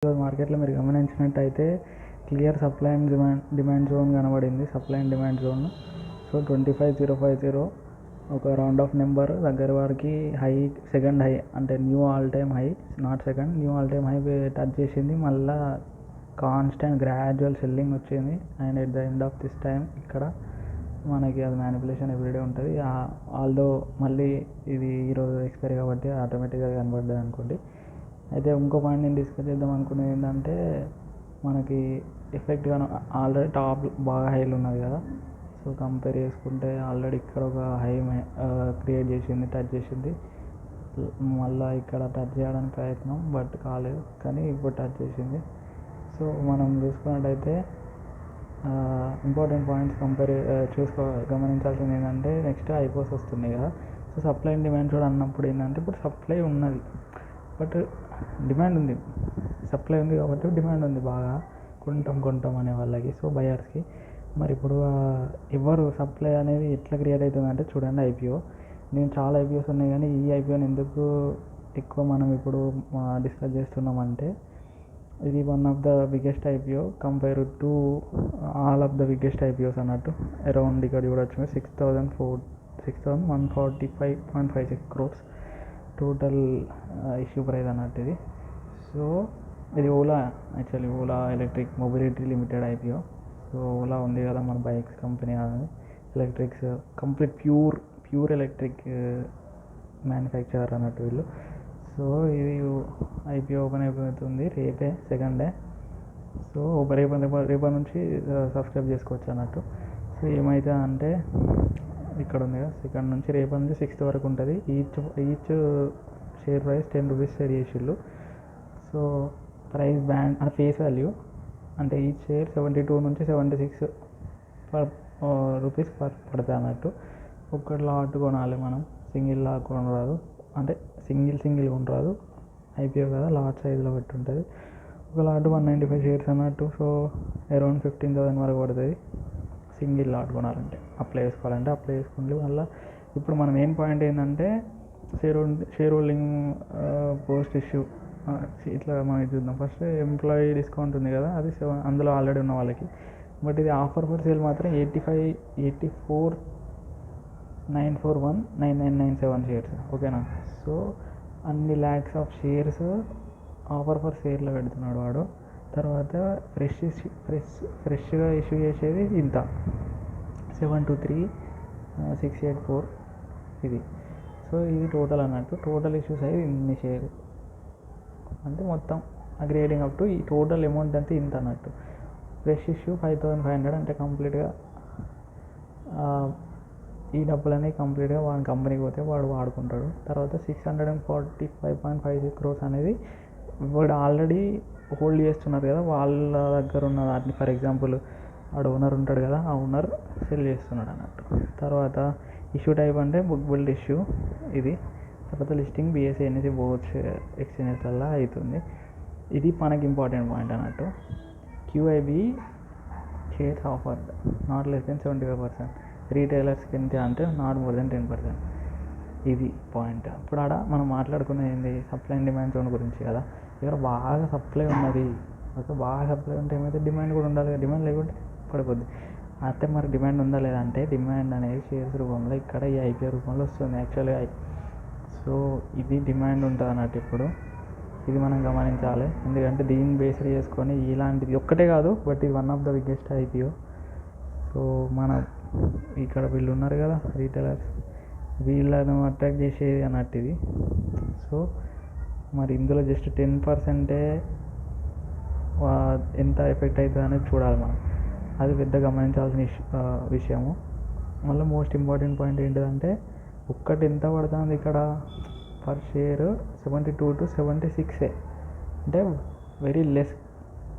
ఈరోజు మార్కెట్లో మీరు గమనించినట్టయితే clear supply and demand zone కనబడింది. Supply and demand zone. So 25050 ఒక రౌండ్ ఆఫ్ నెంబర్ దగ్గర వారికి హై, సెకండ్ హై అంటే new all time high, not second, new all time high touch చేసింది. మళ్ళీ కాన్స్టెంట్ గ్రాడ్యువల్ సెల్లింగ్ వచ్చింది. And at the end of this time ఇక్కడ మనకి అది మ్యానిపులేషన్ ఎవ్రీడే ఉంటుంది. ఆల్దో మళ్ళీ ఇది ఈరోజు ఎక్స్పైరీ కాబట్టి ఆటోమేటిక్గా కనబడ్డది అనుకోండి. అయితే ఇంకో పాయింట్ నేను డిస్కస్ చేద్దాం అనుకునేది ఏంటంటే, మనకి ఎఫెక్ట్గా ఆల్రెడీ టాప్ బాగా హైలు ఉన్నది కదా. సో కంపేర్ చేసుకుంటే ఆల్రెడీ ఇక్కడ ఒక హై క్రియేట్ చేసింది, టచ్ చేసింది. మళ్ళీ ఇక్కడ టచ్ చేయడానికి ప్రయత్నం, బట్ కాలేదు. కానీ ఇప్పుడు టచ్ చేసింది. సో మనం చూసుకున్నట్టయితే ఇంపార్టెంట్ పాయింట్స్ గమనించాల్సింది ఏంటంటే, నెక్స్ట్ ఐపోస్ వస్తున్నాయి కదా. సో సప్లై అండ్ డిమాండ్ చూడ అన్నప్పుడు ఏంటంటే, ఇప్పుడు సప్లై ఉన్నది బట్ డిమాండ్ ఉంది. సప్లై ఉంది కాబట్టి డిమాండ్ ఉంది బాగా, కొంటాం అనే వాళ్ళకి, సో బయర్స్కి. మరి ఇప్పుడు ఎవరు సప్లై అనేది ఎట్లా క్రియేట్ అవుతుందంటే చూడండి. ఐపీఓ, నేను చాలా ఐపీఓస్ ఉన్నాయి కానీ ఈ ఐపీఓని ఎందుకు ఎక్కువ మనం ఇప్పుడు డిస్కస్ చేస్తున్నామంటే, ఇది one of the biggest IPO compare to all of the biggest IPOs అన్నట్టు. అరౌండ్ ఇక్కడ చూడొచ్చు 6,145.56 crores టోటల్ ఇష్యూ ప్రైస్ అన్నట్టు ఇది. సో ఇది Ola, actually Ola electric mobility limited IPO. So Ola ఉంది కదా మన bikes company, electrics complete pure electric manufacturer అన్నట్టు వీళ్ళు. సో ఇది ఐపీఓ ఓపెన్ అయిపోతుంది రేపే, సెకండ్ డే. సో రేపటి నుంచి సబ్స్క్రైబ్ చేసుకోవచ్చు అన్నట్టు. సో ఏమైతే అంటే ఇక్కడ ఉంది కదా, సెకండ్ నుంచి రేపటి నుంచి 6th వరకు ఉంటుంది. Each share price 10 rupees share చేసిళ్ళు. సో ప్రైస్ బ్యాండ్ అంటే ఫేస్ వాల్యూ అంటే ఈచ్ షేర్ 72 నుంచి 76 రూపీస్ పడతాయి అన్నట్టు. ఒక్కటి లాట్ కొనాలి మనం, సింగిల్ లాట్ కొనరాదు. అంటే సింగిల్ కొనరాదు, ఐపీఓ కదా, లాట్ సైజులో పెట్టి ఉంటుంది. ఒక లాట్ 195 షేర్స్ అన్నట్టు. సో అరౌండ్ 15,000 వరకు పడుతుంది సింగిల్ లాట్ కొనాలంటే. అప్లై చేసుకోండి. మళ్ళీ ఇప్పుడు మన మెయిన్ పాయింట్ ఏంటంటే, షేర్ హోల్డింగ్ పోస్ట్ ఇష్యూ ఇట్లా మనం చూద్దాం. ఫస్ట్ ఎంప్లాయీ డిస్కౌంట్ ఉంది కదా, అది అందులో ఆల్రెడీ ఉన్న వాళ్ళకి. బట్ ఇది ఆఫర్ ఫర్ సేల్ మాత్రం 84,941,9997 షేర్స్, ఓకేనా. సో అన్ని lakhs of shares offer for సేల్లో పెడుతున్నాడు వాడు. తర్వాత ఫ్రెష్గా ఇష్యూ చేసేది ఇంత 723,684 ఇది. సో ఇది టోటల్ అన్నట్టు. టోటల్ ఇష్యూస్ అయ్యి ఇన్ని షేర్ అంటే మొత్తం గ్రేడింగ్ అప్ టు ఈ టోటల్ అమౌంట్ అంతా ఇంత అన్నట్టు. ఫ్రెష్ ఇష్యూ 5,500 అంటే కంప్లీట్గా ఈ డబ్బులన్నీ కంప్లీట్గా వాడి కంపెనీకి పోతే వాడు వాడుకుంటాడు. తర్వాత 645.56 crores అనేది వాడు ఆల్రెడీ హోల్డ్ చేస్తున్నారు కదా, వాళ్ళ దగ్గర ఉన్న వాటిని, ఫర్ ఎగ్జాంపుల్ వాడు ఓనర్ ఉంటాడు కదా, ఆ ఓనర్ సెల్ చేస్తున్నాడు అన్నట్టు. తర్వాత ఇష్యూ టైప్ అంటే బుక్ బిల్డ్ ఇష్యూ ఇది. తర్వాత listing BSE NSE boards exchanges వల్ల అవుతుంది. ఇది మనకి ఇంపార్టెంట్ పాయింట్ అన్నట్టు. QIB shares offered not less than 75%, రీటైలర్స్కి ఎంత అంటే నాట్ మోర్ దెన్ 10%. ఇది పాయింట్. ఇప్పుడు మనం మాట్లాడుకునేది ఏంటి, సప్లై అండ్ డిమాండ్ జోన్ గురించి కదా. ఇక్కడ బాగా సప్లై ఉన్నది, ఓకే, బాగా సప్లై ఉంటే ఏమైతే డిమాండ్ కూడా ఉండాలి. డిమాండ్ లేకుంటే పడిపోద్ది. అయితే మరి డిమాండ్ ఉందా లేదా అంటే, డిమాండ్ అనేది షేర్స్ రూపంలో ఇక్కడ ఈ ఐపీఓ రూపంలో వస్తుంది యాక్చువల్గా. సో ఇది డిమాండ్ ఉంటుంది అన్నట్టు. ఇప్పుడు ఇది మనం గమనించాలి, ఎందుకంటే దీన్ని బేస్ చేసుకొని ఇలాంటిది ఒక్కటే కాదు, బట్ ఇది one of the biggest IPO. So మనం ఇక్కడ వీళ్ళు ఉన్నారు కదా రీటైలర్స్, వీళ్ళను అట్రాక్ట్ చేసేది అన్నట్టు ఇది. సో మరి ఇందులో జస్ట్ 10% ఎంత ఎఫెక్ట్ అవుతుంది అనేది చూడాలి మనం. అది పెద్ద గమనించాల్సిన విషయము. మళ్ళీ మోస్ట్ ఇంపార్టెంట్ పాయింట్ ఏంటిదంటే, ఒక్కటి ఎంత పడుతుంది ఇక్కడ పర్ షేర్ 72 to 76 అంటే వెరీ లెస్,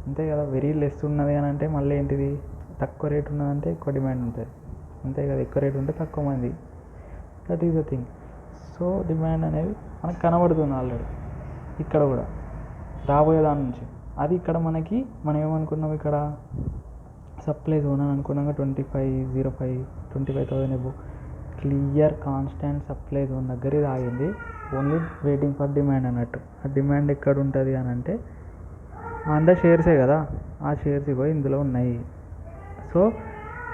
అంతే కదా. వెరీ లెస్ ఉన్నది అని అంటే మళ్ళీ ఏంటిది, తక్కువ రేట్ ఉన్నదంటే ఎక్కువ డిమాండ్ ఉంటుంది, అంతే కదా. ఎక్కువ రేట్ ఉంటే తక్కువ మంది, that is the thing. So demand అనేది మనకు కనబడుతుంది ఆల్రెడీ ఇక్కడ కూడా రాబోయే దాని నుంచి. అది ఇక్కడ మనం ఏమనుకున్నాం, ఇక్కడ సప్లై జోన్ అని అనుకున్నాం 25,000 above. Clear constant supply zone దగ్గర ఇది ఆగింది. ఓన్లీ వెయిటింగ్ ఫర్ డిమాండ్ అన్నట్టు. ఆ డిమాండ్ ఎక్కడ ఉంటుంది అని అంటే అందరు షేర్సే కదా, ఆ షేర్స్ ఇగో ఇందులో ఉన్నాయి. సో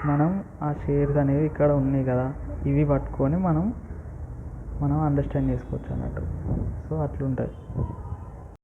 మనం ఆ షేర్స్ అనేవి ఇక్కడ ఉన్నాయి కదా, ఇవి పట్టుకొని మనం అండర్స్టాండ్ చేసుకోవచ్చు అన్నట్టు. సో అట్లుంటుంది.